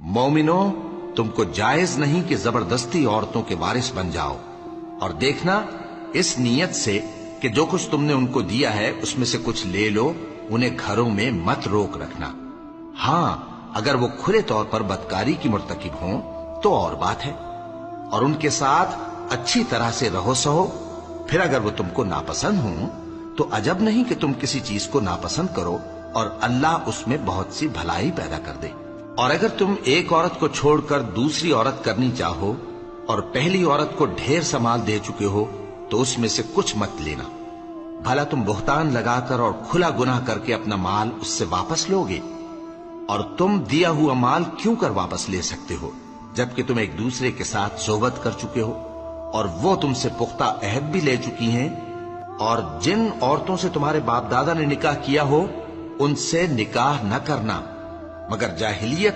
مومنو، تم کو جائز نہیں کہ زبردستی عورتوں کے وارث بن جاؤ، اور دیکھنا اس نیت سے کہ جو کچھ تم نے ان کو دیا ہے اس میں سے کچھ لے لو، انہیں گھروں میں مت روک رکھنا۔ ہاں، اگر وہ کھلے طور پر بدکاری کی مرتکب ہوں تو اور بات ہے، اور ان کے ساتھ اچھی طرح سے رہو سہو۔ پھر اگر وہ تم کو ناپسند ہوں تو عجب نہیں کہ تم کسی چیز کو ناپسند کرو، اور اللہ اس میں بہت سی بھلائی پیدا کر دے۔ اور اگر تم ایک عورت کو چھوڑ کر دوسری عورت کرنی چاہو اور پہلی عورت کو ڈھیر سا مال دے چکے ہو تو اس میں سے کچھ مت لینا، بھلا تم بہتان لگا کر اور کھلا گناہ کر کے اپنا مال اس سے واپس لو گے؟ اور تم دیا ہوا مال کیوں کر واپس لے سکتے ہو جبکہ تم ایک دوسرے کے ساتھ صحبت کر چکے ہو، اور وہ تم سے پختہ عہد بھی لے چکی ہیں؟ اور جن عورتوں سے تمہارے باپ دادا نے نکاح کیا ہو ان سے نکاح نہ کرنا مگر جاہلیت